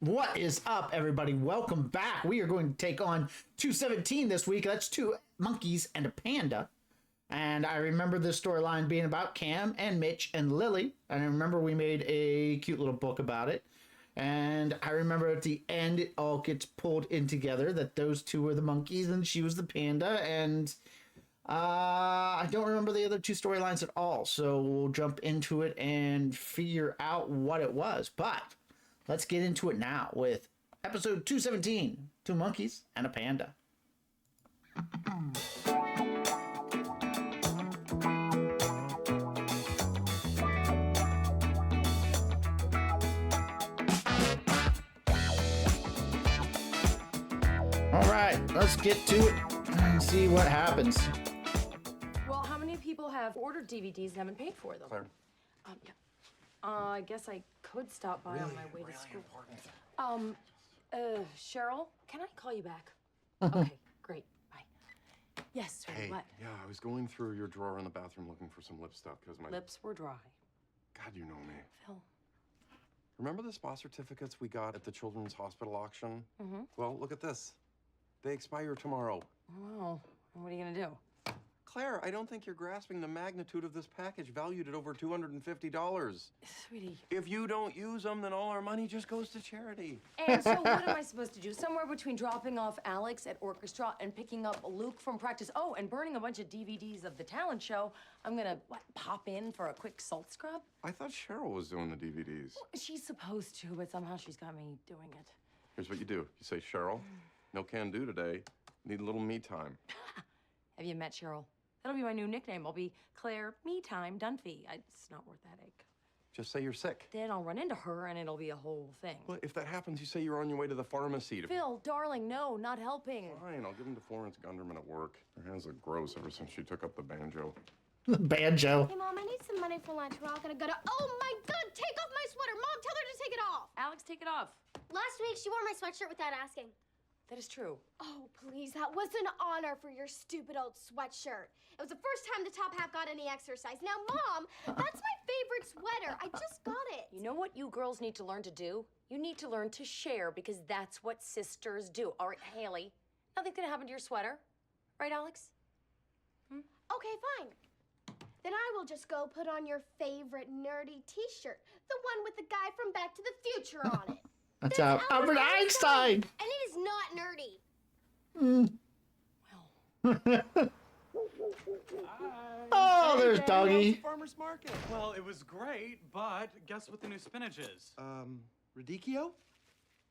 What is up, everybody? Welcome back. We are going to take on 217 this week. That's two monkeys and a panda. And I remember this storyline being about Cam and Mitch and Lily. And I remember we made a cute little book about it. And I remember at the end, it all gets pulled in together that those two were the monkeys and she was the panda. And I don't remember the other two storylines at all. So we'll jump into it and figure out what it was. But let's get into it now with episode 217, Two Monkeys and a Panda. All right, let's get to it and see what happens. Well, how many people have ordered DVDs and haven't paid for them? Claire. Yeah. I guess I could stop by on my way to school. Important. Cheryl, can I call you back? Okay, great. Bye. Yes, sir. Hey, What? yeah, I was going through your drawer in the bathroom looking for some lip stuff because my Lips were dry. God, you know me. Phil. Remember the spa certificates we got at the Children's Hospital auction? Mm-hmm. Well, look at this. They expire tomorrow. Oh, what are you gonna do? Claire, I don't think you're grasping the magnitude of this package valued at over $250. Sweetie. If you don't use them, then all our money just goes to charity. And so what am I supposed to do? Somewhere between dropping off Alex at orchestra and picking up Luke from practice. Oh, and burning a bunch of DVDs of the talent show. I'm gonna, pop in for a quick salt scrub? I thought Cheryl was doing the DVDs. Well, she's supposed to, but somehow she's got me doing it. Here's what you do. You say, Cheryl, no can do today. Need a little me time. Have you met Cheryl? That'll be my new nickname. I'll be Claire Me Time Dunphy. It's not worth that ache. Just say you're sick. Then I'll run into her and it'll be a whole thing. Well, if that happens, you say you're on your way to the pharmacy to... Phil, darling, no, not helping. Fine, I'll give them to Florence Gunderman at work. Her hands look gross ever since she took up the banjo. Banjo. Hey, Mom, I need some money for lunch. We're all gonna go to... Oh, my God! Take off my sweater! Mom, tell her to take it off! Alex, take it off. Last week, she wore my sweatshirt without asking. That is true. Oh, please, that was an honor for your stupid old sweatshirt. It was the first time the top half got any exercise. Now, Mom, that's my favorite sweater. I just got it. You know what you girls need to learn to do? You need to learn to share because that's what sisters do. All right, Haley, nothing's gonna happen to your sweater. Right, Alex? Okay, fine. Then I will just go put on your favorite nerdy t-shirt. The one with the guy from Back to the Future on it. That's Albert Einstein. And it is not nerdy. Oh, there's Doggy. Farmer's market. Well, it was great, but guess what the new spinach is? Radicchio?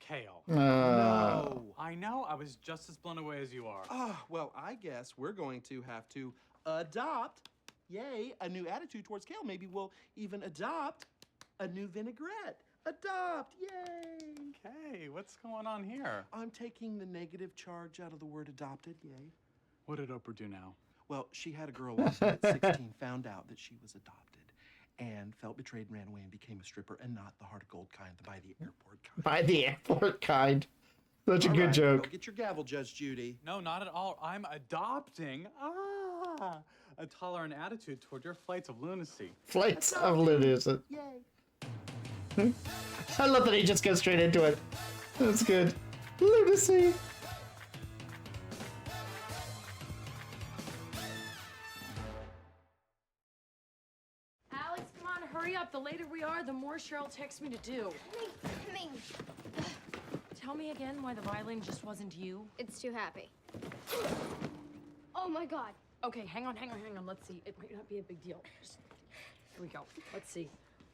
Kale. No. I know, I was just as blown away as you are. Well, I guess we're going to have to adopt, yay, a new attitude towards kale. Maybe we'll even adopt a new vinaigrette. Adopt, yay. Okay, what's going on here? I'm taking the negative charge out of the word adopted, yay. What did Oprah do now? Well, she had a girl once who at 16 found out that she was adopted and felt betrayed and ran away and became a stripper, and not the heart of gold kind, the by the airport kind. By the airport kind. Such a All good right, joke. go get your gavel, Judge Judy. No, not at all. I'm adopting a tolerant attitude toward your flights of lunacy. Flights of lunacy. Yay. I love that he just goes straight into it. That's good. Lunacy. Alex, come on, hurry up. The later we are, the more Cheryl texts me to do. Coming. Tell me again why the violin just wasn't you. It's too happy. Oh, my God. Okay, hang on. Let's see. It might not be a big deal. Here we go. Let's see.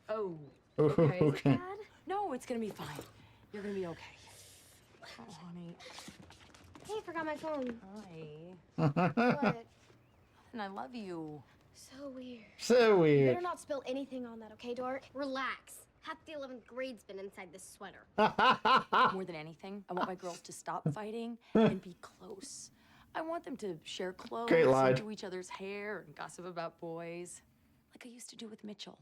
Oh. Okay. Okay. Dad? No, it's gonna be fine. You're gonna be okay. Oh, honey. Hey, I forgot my phone. Hi. What? And I love you. So weird. So You weird. better not spill anything on that, okay, Dork? Relax. Half the 11th grade's been inside this sweater. More than anything, I want my girls to stop fighting and be close. I want them to share clothes Great line. and do each other's hair and gossip about boys, like I used to do with Mitchell.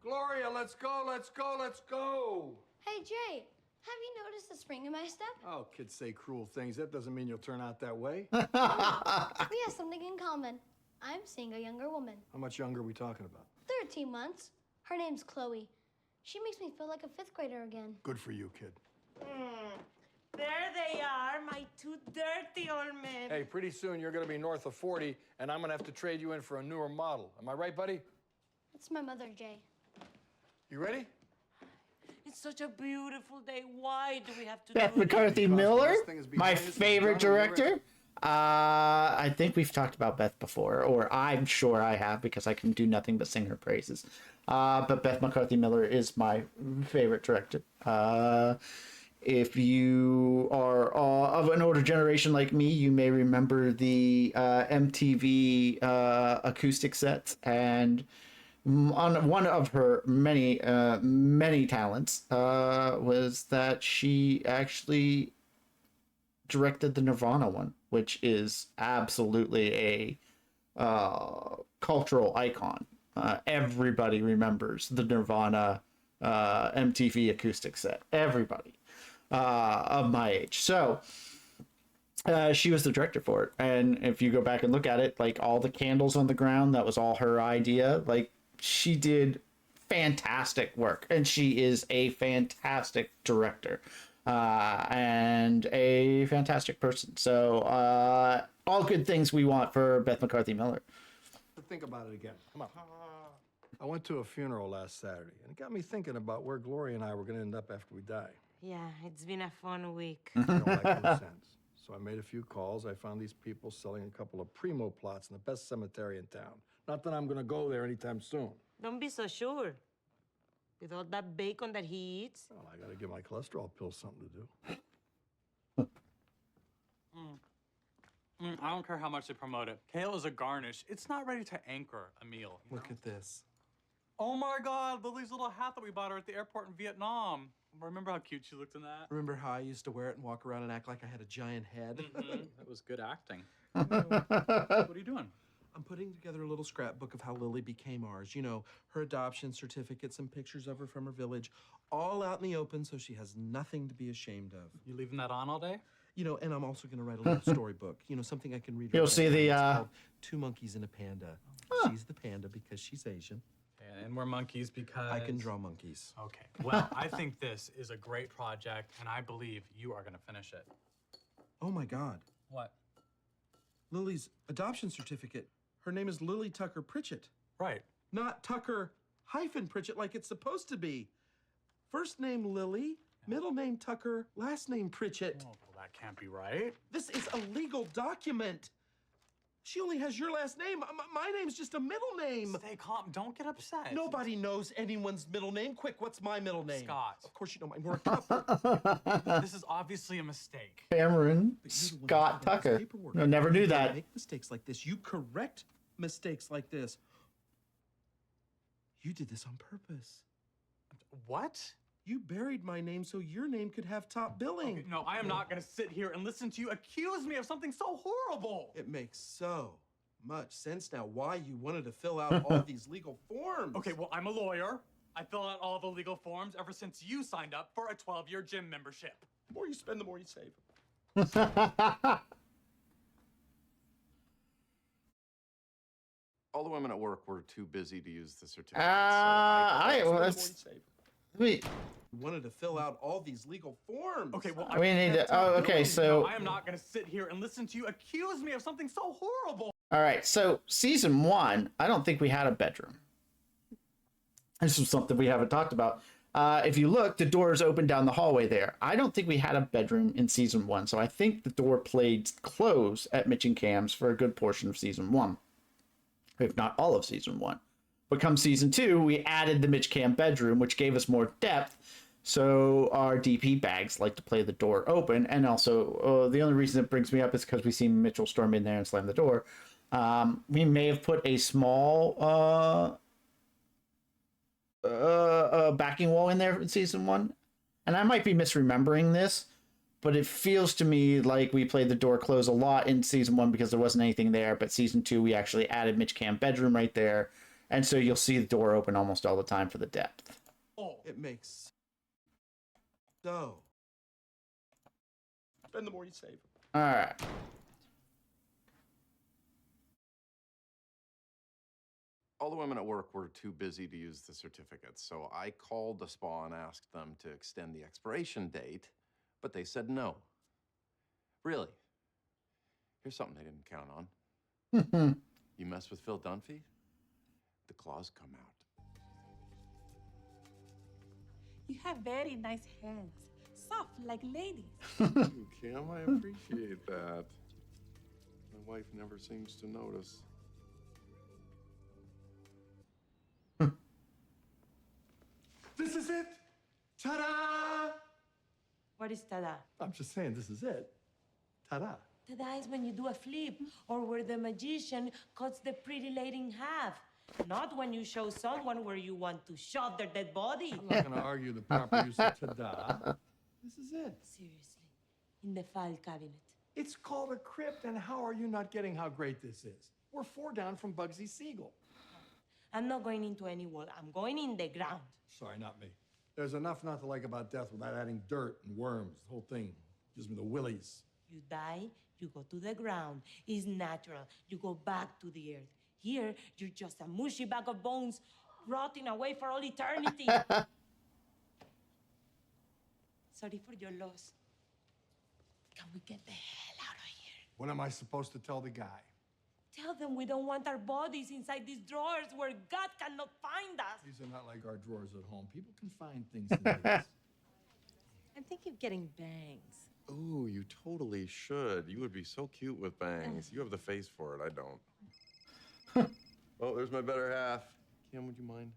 Gloria, let's go, let's go, let's go. Hey, Jay, have you noticed the spring in my step? Oh, kids say cruel things. That doesn't mean you'll turn out that way. We have something in common. I'm seeing a younger woman. How much younger are we talking about? 13 months. Her name's Chloe. She makes me feel like a 5th grader again. Good for you, kid. There they are, my 2 dirty old men. Hey, pretty soon you're gonna be north of 40, and I'm gonna have to trade you in for a newer model. Am I right, buddy? It's my mother, Jay. You ready? It's such a beautiful day. Why do we have to Beth do this? McCarthy Because Miller, this thing is my behind us, it's favorite done already. director. I think we've talked about Beth before, or I'm sure I have because I can do nothing but sing her praises. But Beth McCarthy Miller is my favorite director. If you are of an older generation like me, you may remember the MTV acoustic sets, and on one of her many talents was that she actually directed the Nirvana one, which is absolutely a cultural icon. Everybody remembers the Nirvana MTV acoustic set. Everybody of my age. So she was the director for it. And if you go back and look at it, like all the candles on the ground, that was all her idea. Like, she did fantastic work, and she is a fantastic director and a fantastic person. So all good things we want for Beth McCarthy Miller. Think about it again. Come on. I went to a funeral last Saturday, and it got me thinking about where Gloria and I were gonna end up after we die. Yeah, it's been a fun week. I don't like loose ends. So I made a few calls. I found these people selling a couple of primo plots in the best cemetery in town. Not that I'm gonna go there anytime soon. Don't be so sure. With all that bacon that he eats. Well, I gotta give my cholesterol pills something to do. I don't care how much they promote it. Kale is a garnish. It's not ready to anchor a meal. Look at this. Oh my God, Lily's little hat that we bought her at the airport in Vietnam. Remember how cute she looked in that? Remember how I used to wear it and walk around and act like I had a giant head? That was good acting. What are you doing? I'm putting together a little scrapbook of how Lily became ours. You know, her adoption certificate, some pictures of her from her village, all out in the open so she has nothing to be ashamed of. You leaving that on all day? You know, and I'm also going to write a little storybook. You know, something I can read. You'll right see now. the, It's called Two Monkeys and a Panda. She's the panda because she's Asian. And we're monkeys because... I can draw monkeys. Okay. Well, I think this is a great project, and I believe you are going to finish it. Oh, my God. What? Lily's adoption certificate. Her name is Lily Tucker Pritchett. Right. Not Tucker hyphen Pritchett like it's supposed to be. First name Lily, middle name Tucker, last name Pritchett. Oh, well, that can't be right. This is a legal document. She only has your last name. My name's just a middle name. Stay calm. Don't get upset. Nobody knows anyone's middle name. Quick, what's my middle name? Scott. Of course you know mine. Worked up. This is obviously a mistake. Cameron But you're the one Scott who does Tucker. paperwork. No, never knew You don't that. make mistakes like this. You correct mistakes like this. You did this on purpose. What? You buried my name so your name could have top billing. Okay, no, I am not going to sit here and listen to you accuse me of something so horrible. It makes so much sense now why you wanted to fill out all these legal forms. Okay, well, I'm a lawyer. I fill out all the legal forms ever since you signed up for a 12-year gym membership. The more you spend, the more you save. All the women at work were too busy to use the certificate. well, The more you that's, save. wait, You wanted to fill out all these legal forms. Okay, well, we need to, oh, okay, No, so, I am not going to sit here and listen to you accuse me of something so horrible. all right, so season 1, I don't think we had a bedroom. This is something we haven't talked about. If you look, the door is open down the hallway there. I don't think we had a bedroom in season 1, so I think the door played close at Mitch and Cam's for a good portion of season 1, if not all of season 1. But come season 2, we added the Mitch Cam bedroom, which gave us more depth. So our DP bags like to play the door open. And also, the only reason it brings me up is because we see Mitchell storm in there and slam the door. We may have put a small backing wall in there in season 1. And I might be misremembering this, but it feels to me like we played the door close a lot in season 1 because there wasn't anything there. But season 2, we actually added Mitch Cam bedroom right there. And so you'll see the door open almost all the time for the depth. Oh, It makes so. Spend the more you save. All right. all the women at work were too busy to use the certificates, so I called the spa and asked them to extend the expiration date, but they said no. Really? Here's something they didn't count on. You mess with Phil Dunphy, the claws come out. You have very nice hands, soft like ladies. Ooh, Kim, I appreciate that. My wife never seems to notice. This is it! Ta-da! What is tada? I'm just saying, this is it. Ta-da. Tada is when you do a flip, or where the magician cuts the pretty lady in half. Not when you show someone where you want to shove their dead body. I'm not going to argue the proper use of ta-da. This is it. Seriously, in the file cabinet. It's called a crypt, and how are you not getting how great this is? We're 4 down from Bugsy Siegel. I'm not going into any wall. I'm going in the ground. Sorry, not me. There's enough not to like about death without adding dirt and worms. The whole thing gives me the willies. You die, you go to the ground. It's natural. You go back to the earth. Here, you're just a mushy bag of bones rotting away for all eternity. Sorry for your loss. Can we get the hell out of here? What am I supposed to tell the guy? Tell them we don't want our bodies inside these drawers where God cannot find us. These are not like our drawers at home. People can find things in these. I'm thinking of getting bangs. Ooh, you totally should. You would be so cute with bangs. You have the face for it. I don't. Oh, there's my better half. Kim, would you mind?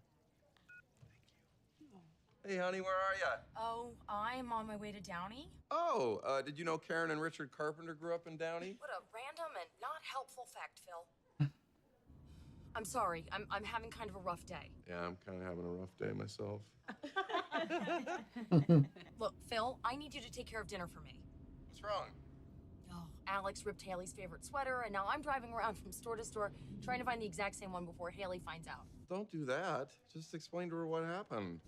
Hey, honey, where are ya? Oh, I'm on my way to Downey. Oh, did you know Karen and Richard Carpenter grew up in Downey? What a random and not helpful fact, Phil. I'm sorry. I'm having kind of a rough day. Yeah, I'm kind of having a rough day myself. Look, Phil, I need you to take care of dinner for me. What's wrong? Oh, Alex ripped Haley's favorite sweater, and now I'm driving around from store to store trying to find the exact same one before Haley finds out. Don't do that. Just explain to her what happened.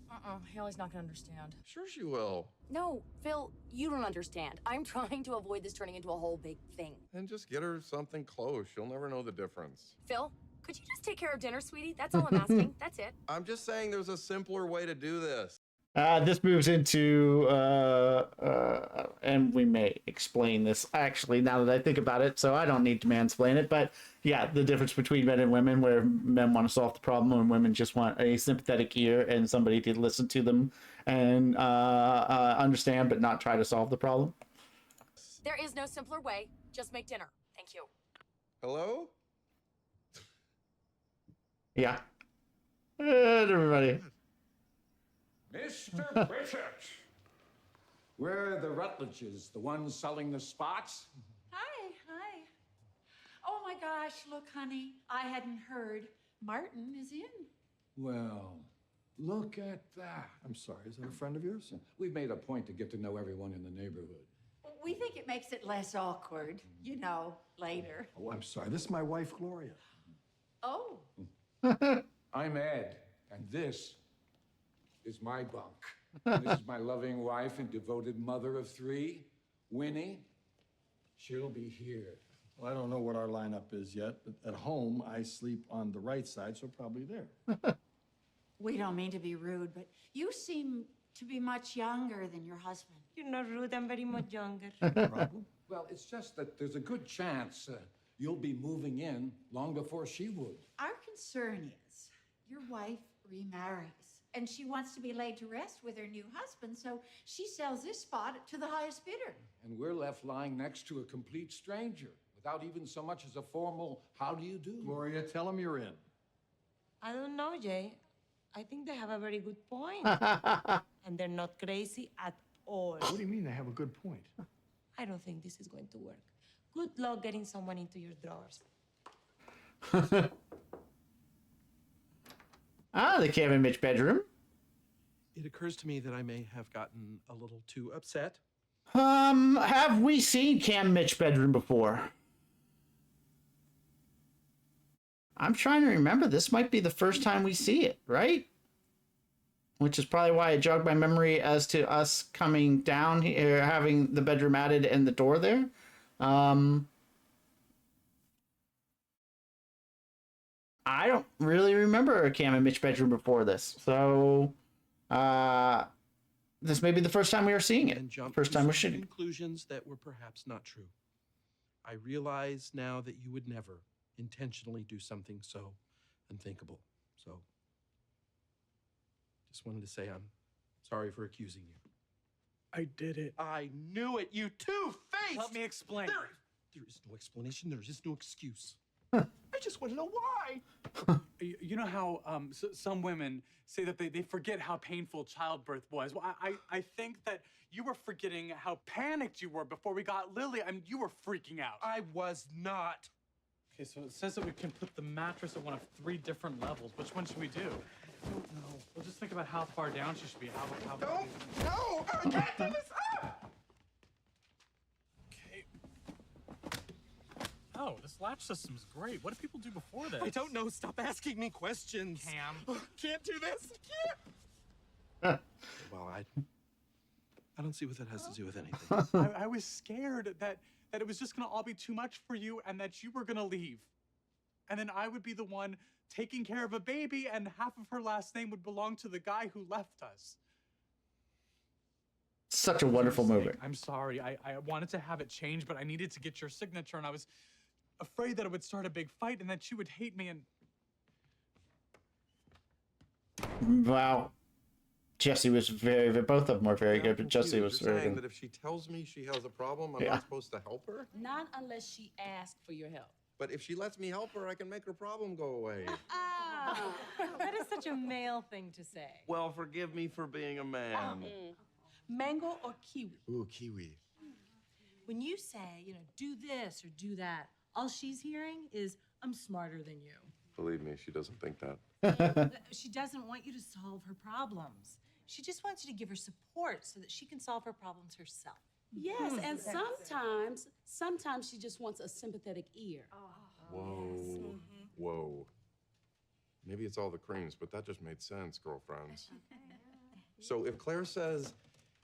Haley's not gonna understand. Sure she will. No, Phil, you don't understand. I'm trying to avoid this turning into a whole big thing. And just get her something close. She'll never know the difference. Phil, could you just take care of dinner, sweetie? That's all I'm asking. That's it. I'm just saying there's a simpler way to do this. This moves into, and we may explain this actually now that I think about it, so I don't need to mansplain it, but yeah, the difference between men and women, where men want to solve the problem and women just want a sympathetic ear and somebody to listen to them and understand, but not try to solve the problem. There is no simpler way. Just make dinner. Thank you. Hello? Yeah. And everybody. Mr. Pritchett, where are the Rutledges, the ones selling the spots? Hi. Oh my gosh, look, honey, I hadn't heard. Martin is in. Well, look at that. I'm sorry, is that a friend of yours? We've made a point to get to know everyone in the neighborhood. We think it makes it less awkward, later. Oh, I'm sorry. This is my wife, Gloria. Oh. I'm Ed, and this is my bunk. This is my loving wife and devoted mother of 3, Winnie. She'll be here. Well, I don't know what our lineup is yet, but at home, I sleep on the right side, so probably there. We don't mean to be rude, but you seem to be much younger than your husband. You're not rude. I'm very much younger. Problem? Well, it's just that there's a good chance you'll be moving in long before she would. Our concern is your wife remarries, and she wants to be laid to rest with her new husband, so she sells this spot to the highest bidder. And we're left lying next to a complete stranger without even so much as a formal how do you do. Gloria, tell him you're in. I don't know, Jay. I think they have a very good point. And they're not crazy at all. What do you mean they have a good point? I don't think this is going to work. Good luck getting someone into your drawers. The Cam and Mitch bedroom. It occurs to me that I may have gotten a little too upset. Have we seen Cam Mitch bedroom before? I'm trying to remember. This might be the first time we see it, right? Which is probably why it jogged my memory as to us coming down here, having the bedroom added and the door there. I don't really remember Cam and Mitch bedroom before this, so this may be the first time we are seeing it. And jump First to time we're some shooting. conclusions that were perhaps not true. I realize now that you would never intentionally do something so unthinkable. So, just wanted to say I'm sorry for accusing you. I did it. I knew it, you two-faced! Help me explain. There is no explanation, there is no excuse. I just want to know why. You know how some women say that they forget how painful childbirth was? Well, I think that you were forgetting how panicked you were before we got Lily. I mean, you were freaking out. I was not. Okay, so it says that we can put the mattress at one of 3 different levels. Which one should we do? I don't know. We'll just think about how far down she should be. How No, I can't do this. Okay. Oh, this latch system's great. What do people do before this? I don't know. Stop asking me questions. Cam. Can't do this. Can't. Well, I don't see what that has to do with anything. I was scared that it was just gonna all be too much for you and that you were gonna leave. And then I would be the one taking care of a baby and half of her last name would belong to the guy who left us. Such a wonderful movie. I'm sorry. I wanted to have it changed, but I needed to get your signature and I was afraid that it would start a big fight and that you would hate me and... Wow. Jesse was both of them were very good, but Jesse was You're very saying good. that if she tells me she has a problem, I'm Yeah. not supposed to help her? Not unless she asks for your help. But if she lets me help her, I can make her problem go away. Oh, that is such a male thing to say. Well, forgive me for being a man. Mango or kiwi? Ooh, kiwi. When you say, do this or do that, all she's hearing is, I'm smarter than you. Believe me, she doesn't think that. She doesn't want you to solve her problems. She just wants you to give her support so that she can solve her problems herself. Yes, and sometimes she just wants a sympathetic ear. Whoa. Whoa. Maybe it's all the creams, but that just made sense, girlfriends. So if Claire says,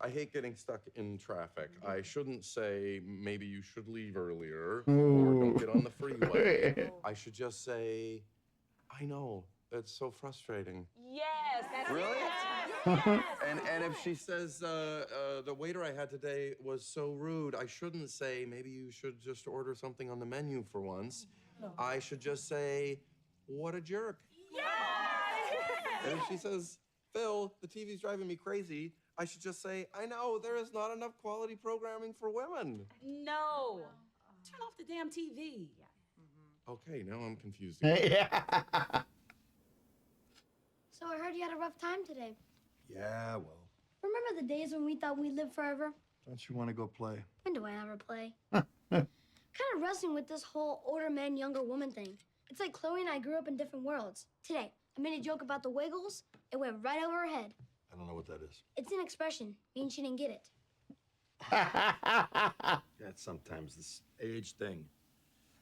I hate getting stuck in traffic, I shouldn't say, maybe you should leave earlier, or don't get on the freeway. I should just say, I know, it's so frustrating. Yes, that's Really? Yes. And if she says, the waiter I had today was so rude, I shouldn't say, maybe you should just order something on the menu for once. No. I should just say, what a jerk. Yes. And if she says, Phil, the TV's driving me crazy, I should just say, I know, there is not enough quality programming for women. No. Turn off the damn TV. Okay, now I'm confused. Yeah. So I heard you had a rough time today. Yeah, well, Remember the days when we thought we'd live forever? don't you want to go play? When do I ever play? Kind of wrestling with this whole older man, younger woman thing. It's like Chloe and I grew up in different worlds. Today, I made a joke about the Wiggles. It went right over her head. I don't know what that is. It's an expression, meaning she didn't get it. Yeah, sometimes this age thing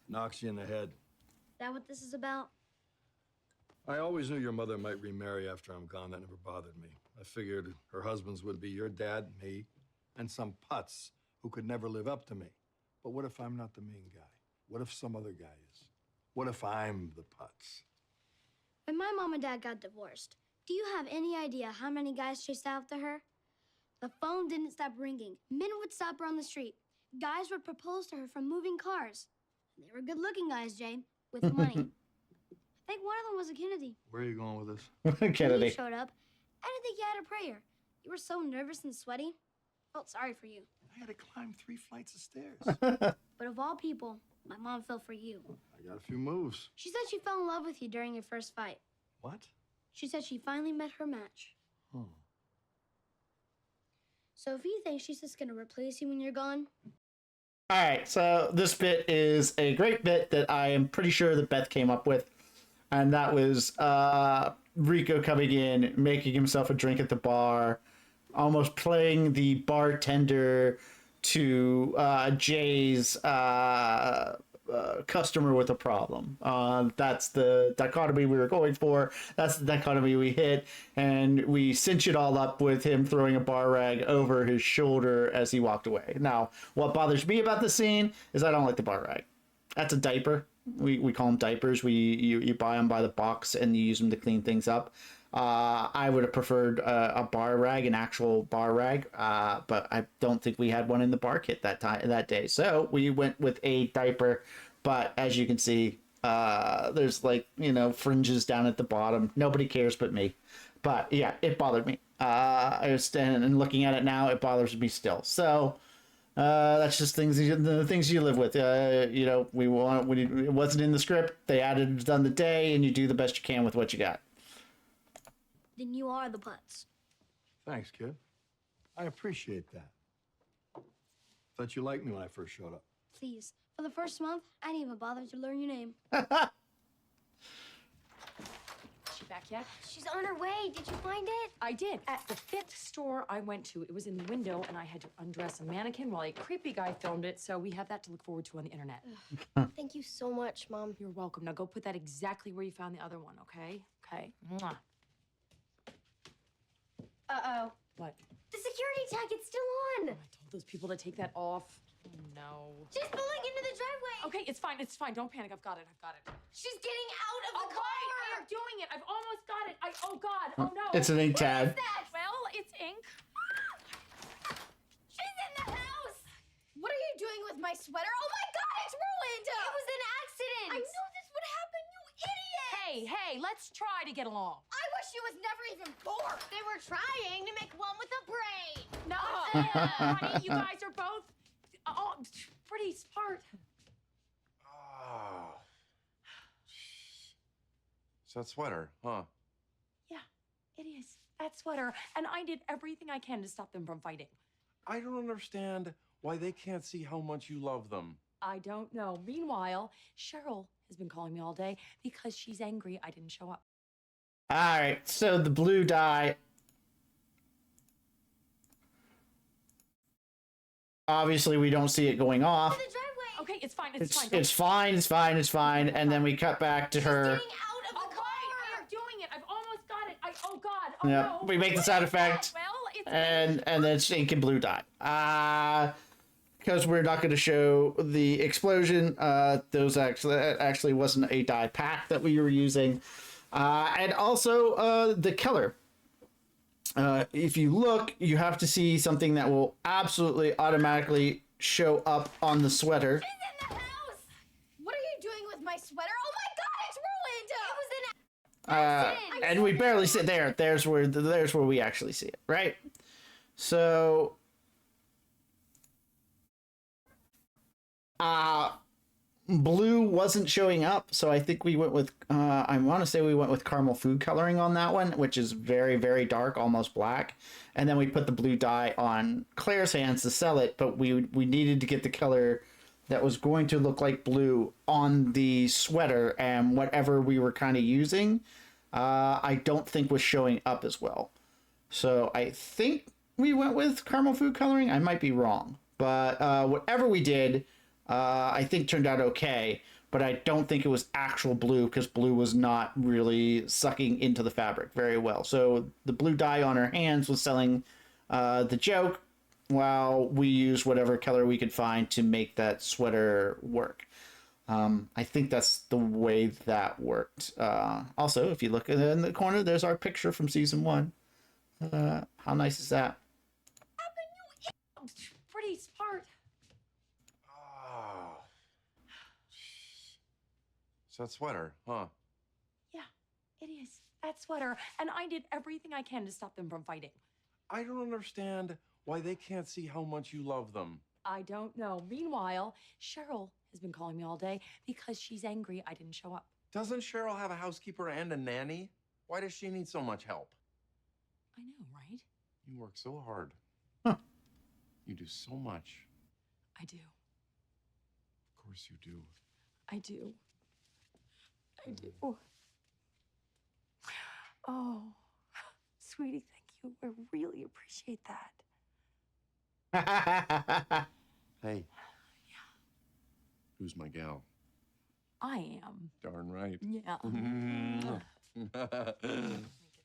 knocks you in the head. Is that what this is about? I always knew your mother might remarry after I'm gone. That never bothered me. I figured her husbands would be your dad, me, and some putz who could never live up to me. But what if I'm not the main guy? What if some other guy is? What if I'm the putz? When my mom and dad got divorced, do you have any idea how many guys chased after her? The phone didn't stop ringing. Men would stop her on the street. Guys would propose to her from moving cars. They were good-looking guys, Jay, with money. I think one of them was a Kennedy. Where are you going with this? When Kennedy. you showed up, I didn't think you had a prayer. You were so nervous and sweaty. Felt sorry for you. I had to climb 3 flights of stairs. But of all people, my mom fell for you. I got a few moves. She said she fell in love with you during your first fight. What? She said she finally met her match. Hmm. So if you think she's just gonna replace you when you're gone, All right, so this bit is a great bit that I am pretty sure that Beth came up with, and that was Rico coming in, making himself a drink at the bar, almost playing the bartender to Jay's customer with a problem. That's the dichotomy we were going for. That's the dichotomy we hit, and we cinch it all up with him throwing a bar rag over his shoulder as he walked away. Now, what bothers me about the scene is I don't like the bar rag. That's a diaper. We call them diapers. You buy them by the box and you use them to clean things up. I would have preferred a bar rag, an actual bar rag, but I don't think we had one in the bar kit that day. So we went with a diaper, but as you can see, there's like, fringes down at the bottom. Nobody cares but me. But yeah, it bothered me. I was standing and looking at it now, it bothers me still. So that's just the things you live with. It wasn't in the script. They added it on the day, and you do the best you can with what you got. Then you are the putz. Thanks, kid. I appreciate that. Thought you liked me when I first showed up. Please. For the first month, I didn't even bother to learn your name. Is she back yet? She's on her way. Did you find it? I did. At the 5th store I went to, it was in the window, and I had to undress a mannequin while a creepy guy filmed it, so we have that to look forward to on the internet. Thank you so much, Mom. You're welcome. Now go put that exactly where you found the other one, okay? Okay. Mwah. Uh-oh. What? The security tag, it's still on. I told those people to take that off. Oh, no. She's pulling into the driveway. Okay, it's fine. It's fine. Don't panic. I've got it. She's getting out of the car. I am doing it. I've almost got it. Oh, God. Oh, no. It's an ink tag. Well, it's ink. She's in the house. What are you doing with my sweater? Oh, my God, it's ruined. It was an accident. I knew this would happen, you idiot. Hey, let's try to get along. I wish she was never even born. They were trying to make one with a brain. No, honey, you guys are both pretty smart. Oh. It's that sweater, huh? Yeah, it is. That sweater. And I did everything I can to stop them from fighting. I don't understand why they can't see how much you love them. I don't know. Meanwhile, Cheryl has been calling me all day because she's angry I didn't show up. All right, so the blue dye. Obviously, we don't see it going off. Okay, it's fine. It's fine. And then we cut back to her. Getting out of the car. I am doing it. I've almost got it. Oh, God. Oh, Yeah, no. we make the sound effect. Well, it's... And then it's ink and blue dye. Because we're not going to show the explosion. Those actually wasn't a dye pack that we were using. And also the color. If you look, you have to see something that will absolutely automatically show up on the sweater. She's in the house. What are you doing with my sweater? Oh my God, it's ruined. It was an accident. And we barely see it there. There's where we actually see it, right? So, blue wasn't showing up, so I think we went with, I want to say we went with caramel food coloring on that one, which is very, very dark, almost black. And then we put the blue dye on Claire's hands to sell it, but we needed to get the color that was going to look like blue on the sweater, and whatever we were kind of using, I don't think was showing up as well. So I think we went with caramel food coloring. I might be wrong, but whatever we did, I think turned out okay, but I don't think it was actual blue because blue was not really sucking into the fabric very well. So the blue dye on her hands was selling the joke, while we used whatever color we could find to make that sweater work. I think that's the way that worked. Also, if you look in the corner, there's our picture from season 1. How nice is that? Pretty smart. Oh. It's that sweater, huh? Yeah, it is. That sweater. And I did everything I can to stop them from fighting. I don't understand why they can't see how much you love them. I don't know. Meanwhile, Cheryl has been calling me all day because she's angry I didn't show up. Doesn't Cheryl have a housekeeper and a nanny? Why does she need so much help? I know, right? You work so hard. Huh. You do so much. I do. Of course you do. I do. I do. Oh, sweetie, thank you. I really appreciate that. Hey. Yeah. Who's my gal? I am. Darn right. Yeah.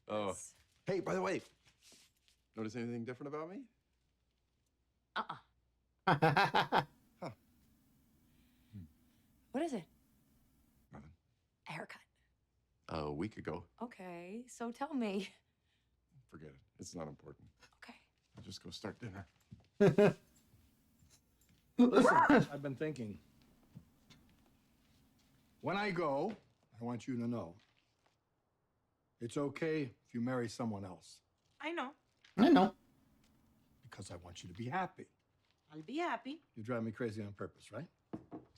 Oh. Hey, by the way, notice anything different about me? Uh-uh. Huh. What is it? a haircut? A week ago. Okay, so tell me. Forget it. It's not important. Okay. I'll just go start dinner. Listen, I've been thinking. When I go, I want you to know it's okay if you marry someone else I know. I know. because I want you to be happy. I'll be happy. You drive me crazy on purpose, right?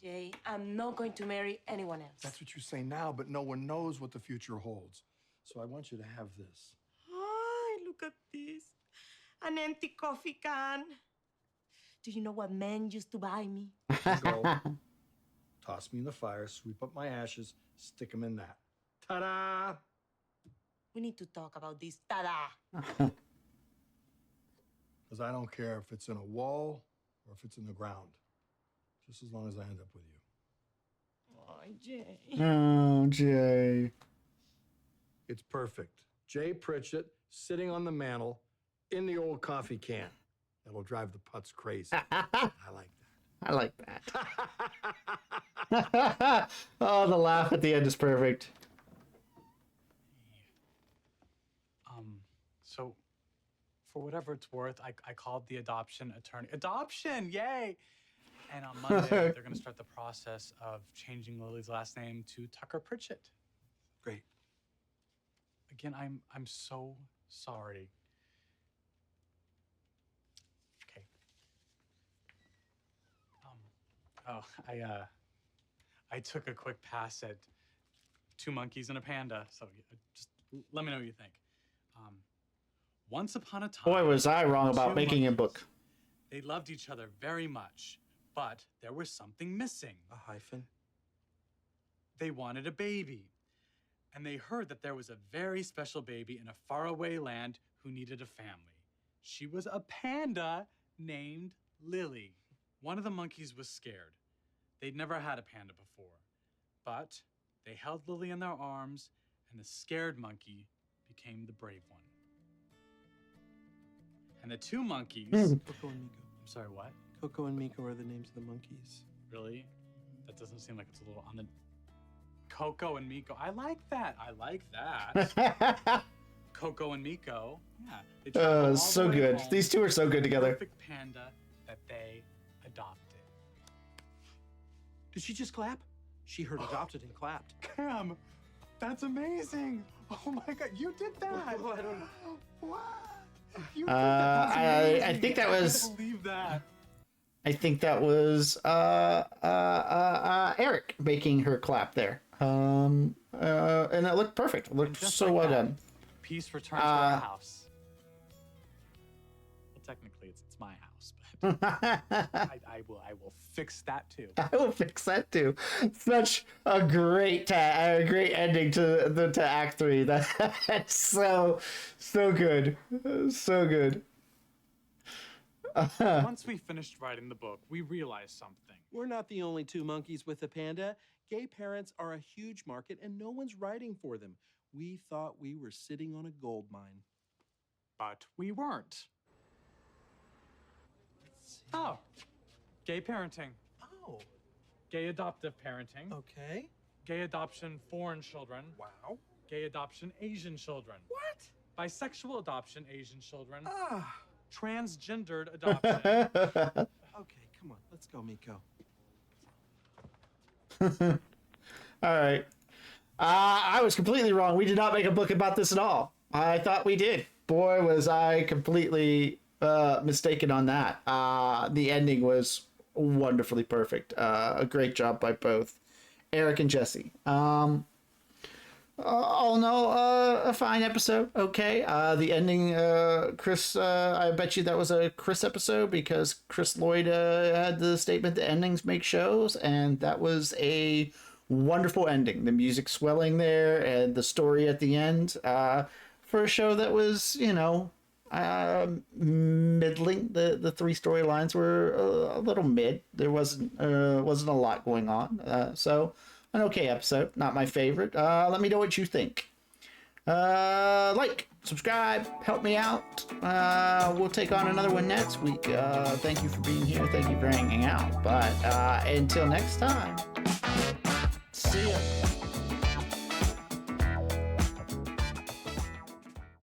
Jay, I'm not going to marry anyone else. That's what you say now, but no one knows what the future holds. So I want you to have this. Ay, look at this. An empty coffee can. Do you know what men used to buy me? Go, toss me in the fire, sweep up my ashes, stick them in that. Ta-da! We need to talk about this. Ta-da! Because I don't care if it's in a wall or if it's in the ground, just as long as I end up with you. Oh, Jay. Oh, Jay. It's perfect. Jay Pritchett sitting on the mantle in the old coffee can. That'll drive the putz crazy. I like that. I like that. Oh, the laugh at the end is perfect. So for whatever it's worth, I called the adoption attorney. Adoption, yay! And on Monday, they're going to start the process of changing Lily's last name to Tucker Pritchett. Great. Again, I'm so sorry. Okay. I took a quick pass at Two Monkeys and a Panda, so just let me know what you think. Once upon a time, Boy, was I wrong about two making a monkeys. book. They loved each other very much, but there was something missing. A hyphen? They wanted a baby, and they heard that there was a very special baby in a faraway land who needed a family. She was a panda named Lily. One of the monkeys was scared. They'd never had a panda before, but they held Lily in their arms, and the scared monkey became the brave one. And the two monkeys... Coco and Miko. I'm sorry, what? Coco and Miko are the names of the monkeys. Really? That doesn't seem like it's a little on the... Coco and Miko. I like that. I like that. Coco and Miko. Yeah. They traveled all the So way good. home These two are so good to the together. Perfect panda that they adopted. Did she just clap? She heard adopted and clapped. Cam, that's amazing. Oh my God, you did that. Oh, I don't know. What? You did that. That's amazing. I think that was... I can't believe that. I think that was Eric making her clap there. And it looked perfect. It looked Just so like well that, done. Peace returns to our house. Well, technically, it's my house, but I will fix that too. I will fix that too. Such a great ending to Act 3. That's so good, so good. Once we finished writing the book, we realized something. We're not the only two monkeys with a panda. Gay parents are a huge market and no one's writing for them. We thought we were sitting on a gold mine. But we weren't. Oh, gay parenting, Oh, gay adoptive parenting, okay. gay adoption foreign children, Wow. gay adoption Asian children, What? bisexual adoption Asian children, Ah. transgendered adoption. Okay, come on. Let's go, Miko. All right. I was completely wrong. We did not make a book about this at all. I thought we did. Boy, was I completely mistaken on that. The ending was wonderfully perfect. A great job by both Eric and Jesse. All in all, a fine episode. Okay. The ending, Chris, I bet you that was a Chris episode because Chris Lloyd had the statement, the endings make shows, and that was a wonderful ending. The music swelling there and the story at the end, for a show that was, middling. The three storylines were a little mid. There wasn't a lot going on. So an okay episode, not my favorite. Let me know what you think. Like, subscribe, help me out. We'll take on another one next week. Thank you for being here. Thank you for hanging out. But until next time.